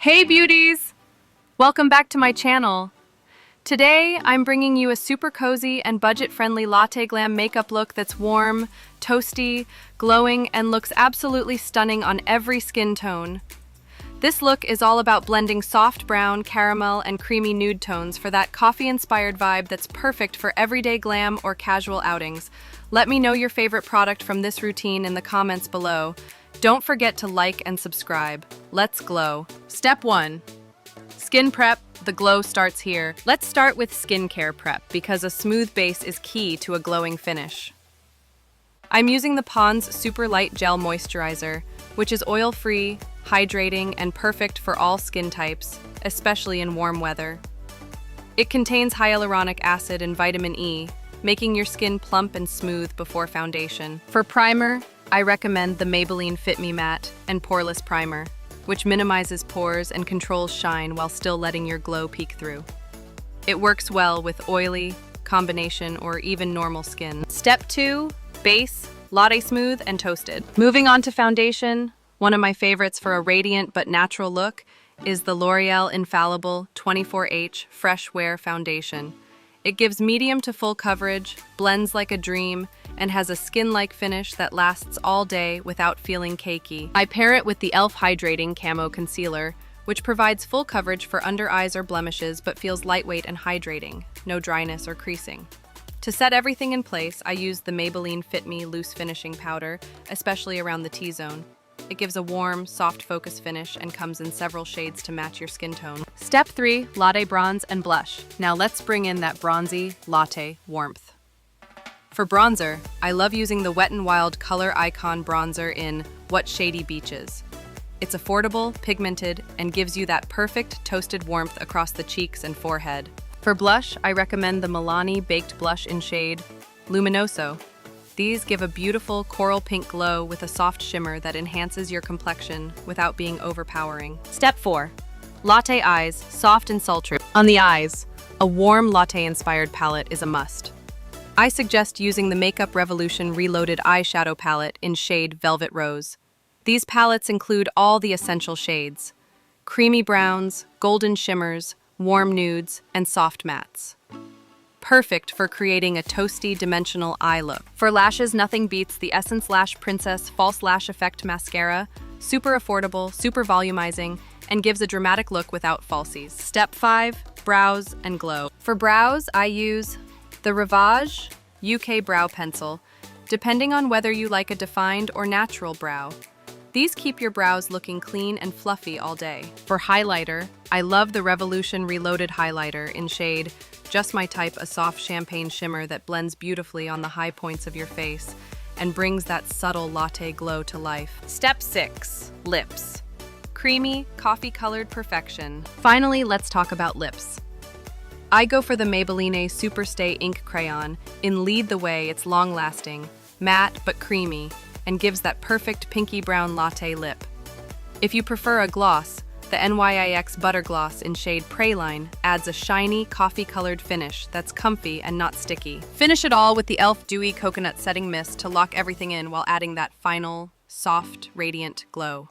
Hey beauties! Welcome back to my channel. Today, I'm bringing you a super cozy and budget-friendly latte glam makeup look that's warm, toasty, glowing, and looks absolutely stunning on every skin tone. This look is all about blending soft brown, caramel, and creamy nude tones for that coffee-inspired vibe that's perfect for everyday glam or casual outings. Let me know your favorite product from this routine in the comments below. Don't forget to like and subscribe. Let's glow. Step 1. Skin prep. The glow starts here. Let's start with skincare prep because a smooth base is key to a glowing finish. I'm using the Pond's Super Light Gel Moisturizer, which is oil-free, hydrating, and perfect for all skin types, especially in warm weather. It contains hyaluronic acid and vitamin E, making your skin plump and smooth before foundation. For primer, I recommend the Maybelline Fit Me Matte and Poreless Primer, which minimizes pores and controls shine while still letting your glow peek through. It works well with oily, combination, or even normal skin. Step 2, base, latte smooth, and toasted. Moving on to foundation, one of my favorites for a radiant but natural look is the L'Oreal Infallible 24H Fresh Wear Foundation. It gives medium to full coverage, blends like a dream, and has a skin-like finish that lasts all day without feeling cakey. I pair it with the e.l.f. Hydrating Camo Concealer, which provides full coverage for under eyes or blemishes but feels lightweight and hydrating, no dryness or creasing. To set everything in place, I use the Maybelline Fit Me Loose Finishing Powder, especially around the T-zone. It gives a warm, soft focus finish and comes in several shades to match your skin tone. Step 3, latte bronze and blush. Now let's bring in that bronzy, latte warmth. For bronzer, I love using the Wet n Wild Color Icon Bronzer in What Shady Beaches. It's affordable, pigmented, and gives you that perfect toasted warmth across the cheeks and forehead. For blush, I recommend the Milani Baked Blush in shade Luminoso. These give a beautiful coral pink glow with a soft shimmer that enhances your complexion without being overpowering. Step 4. Latte eyes, soft and sultry. On the eyes, a warm latte-inspired palette is a must. I suggest using the Makeup Revolution Reloaded Eyeshadow Palette in shade Velvet Rose. These palettes include all the essential shades: creamy browns, golden shimmers, warm nudes, and soft mattes. Perfect for creating a toasty, dimensional eye look. For lashes, nothing beats the Essence Lash Princess False Lash Effect Mascara. Super affordable, super volumizing, and gives a dramatic look without falsies. Step 5, brows and glow. For brows, I use the Rivage UK Brow Pencil, depending on whether you like a defined or natural brow. These keep your brows looking clean and fluffy all day. For highlighter, I love the Revolution Reloaded Highlighter in shade Just My Type, a soft champagne shimmer that blends beautifully on the high points of your face and brings that subtle latte glow to life. Step 6, lips. Creamy, coffee-colored perfection. Finally, let's talk about lips. I go for the Maybelline Superstay Ink Crayon in Lead the Way. It's long-lasting, matte but creamy, and gives that perfect pinky brown latte lip. If you prefer a gloss, the NYX Butter Gloss in shade Praline adds a shiny, coffee-colored finish that's comfy and not sticky. Finish it all with the e.l.f. Dewy Coconut Setting Mist to lock everything in while adding that final, soft, radiant glow.